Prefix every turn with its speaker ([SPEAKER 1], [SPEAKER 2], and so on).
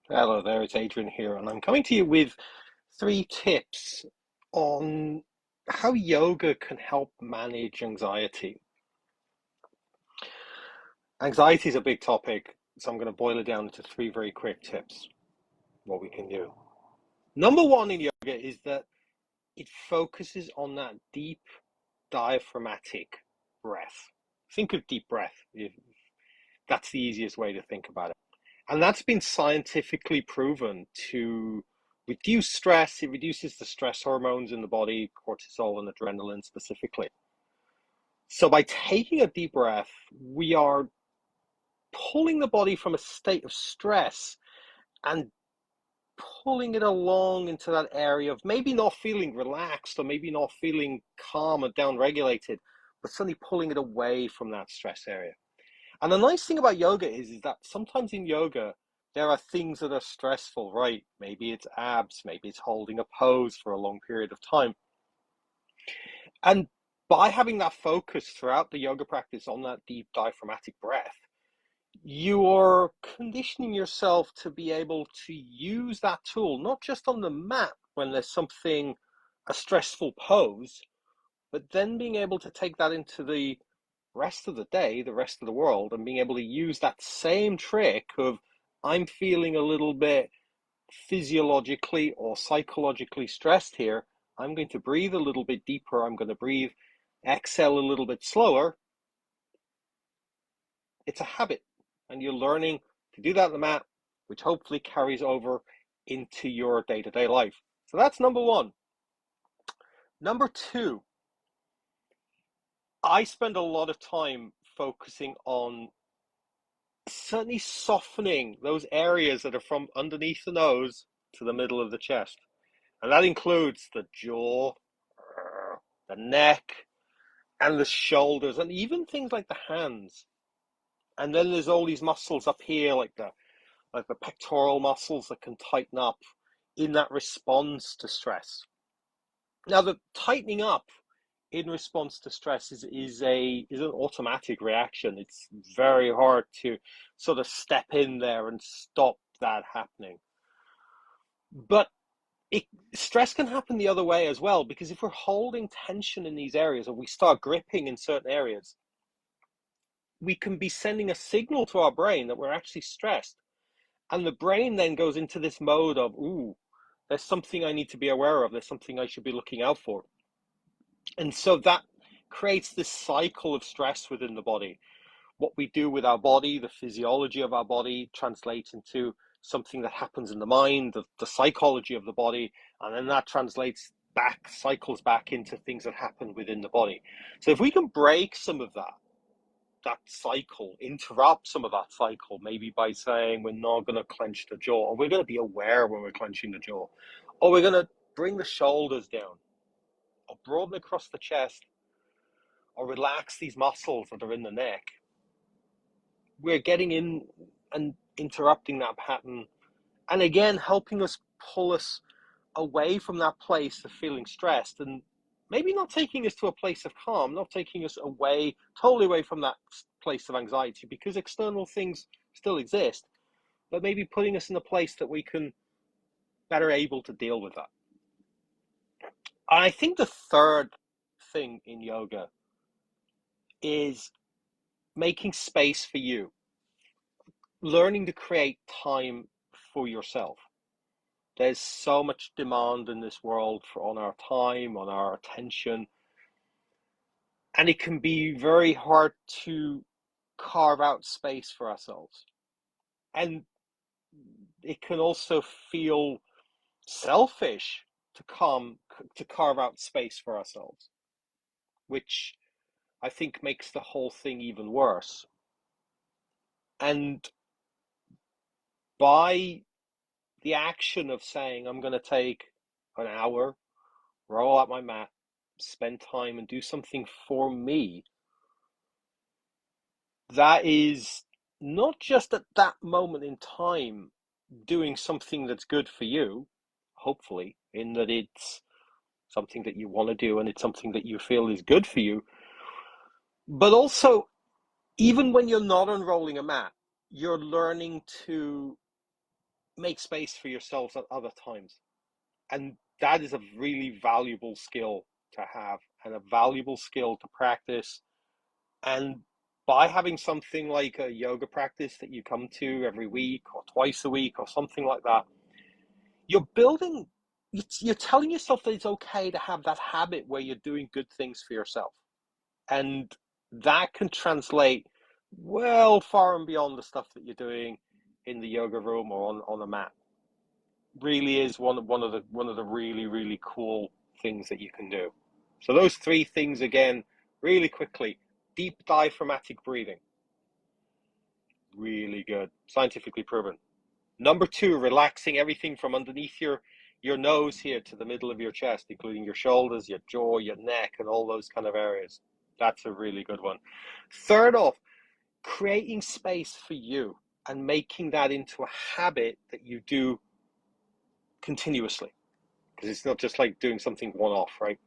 [SPEAKER 1] Hello there, it's Adrian here, and I'm coming to you with 3 tips on how yoga can help manage anxiety. Anxiety is a big topic, so I'm going to boil it down into 3 very quick tips, what we can do. Number one in yoga is that it focuses on that deep diaphragmatic breath. Think of deep breath. That's the easiest way to think about it. And that's been scientifically proven to reduce stress. It reduces the stress hormones in the body, cortisol and adrenaline specifically. So by taking a deep breath, we are pulling the body from a state of stress and pulling it along into that area of maybe not feeling relaxed or maybe not feeling calm or down regulated, but suddenly pulling it away from that stress area. And the nice thing about yoga is that sometimes in yoga, there are things that are stressful, right? Maybe it's abs, maybe it's holding a pose for a long period of time. And by having that focus throughout the yoga practice on that deep diaphragmatic breath, you are conditioning yourself to be able to use that tool, not just on the mat when there's something, a stressful pose, but then being able to take that into the rest of the day, the rest of the world, and being able to use that same trick of I'm feeling a little bit physiologically or psychologically stressed here. I'm going to breathe a little bit deeper. I'm going to breathe, exhale a little bit slower. It's a habit, and you're learning to do that on the mat, which hopefully carries over into your day-to-day life. So that's number one. Number two, I spend a lot of time focusing on certainly softening those areas that are from underneath the nose to the middle of the chest. And that includes the jaw, the neck, and the shoulders, and even things like the hands. And then there's all these muscles up here, like the pectoral muscles that can tighten up in that response to stress. Now, the tightening up in response to stress is an automatic reaction. It's very hard to sort of step in there and stop that happening. But it, stress can happen the other way as well, because if we're holding tension in these areas or we start gripping in certain areas, we can be sending a signal to our brain that we're actually stressed. And the brain then goes into this mode of, ooh, there's something I need to be aware of. There's something I should be looking out for. And so that creates this cycle of stress within the body. What we do with our body, the physiology of our body, translates into something that happens in the mind, the psychology of the body, and then that translates back, cycles back into things that happen within the body. So if we can break some of that cycle, interrupt some of that cycle, maybe by saying we're not going to clench the jaw, or we're going to be aware when we're clenching the jaw, or we're going to bring the shoulders down, or broaden across the chest, or relax these muscles that are in the neck, we're getting in and interrupting that pattern, and again helping us pull us away from that place of feeling stressed, and maybe not taking us to a place of calm, not taking us away, totally away from that place of anxiety, because external things still exist, but maybe putting us in a place that we can better able to deal with that. And I think the third thing in yoga is making space for you, learning to create time for yourself. There's so much demand in this world on our time, on our attention, and it can be very hard to carve out space for ourselves. And it can also feel selfish to carve out space for ourselves, which I think makes the whole thing even worse. And by the action of saying, I'm going to take an hour, roll out my mat, spend time and do something for me, that is not just at that moment in time doing something that's good for you, hopefully, in that it's something that you want to do and it's something that you feel is good for you, but also, even when you're not unrolling a mat, you're learning to make space for yourselves at other times. And that is a really valuable skill to have and a valuable skill to practice. And by having something like a yoga practice that you come to every week or twice a week or something like that, you're building, you're telling yourself that it's okay to have that habit where you're doing good things for yourself. And that can translate well far and beyond the stuff that you're doing in the yoga room or on a mat. Really is one of the really cool things that you can do. So those three things again, really quickly. Deep diaphragmatic breathing, really good, scientifically proven. Number two, relaxing everything from underneath your nose here to the middle of your chest, including your shoulders, your jaw, your neck, and all those kind of areas. That's a really good one. Third off, creating space for you and making that into a habit that you do continuously. Because it's not just like doing something one off, right?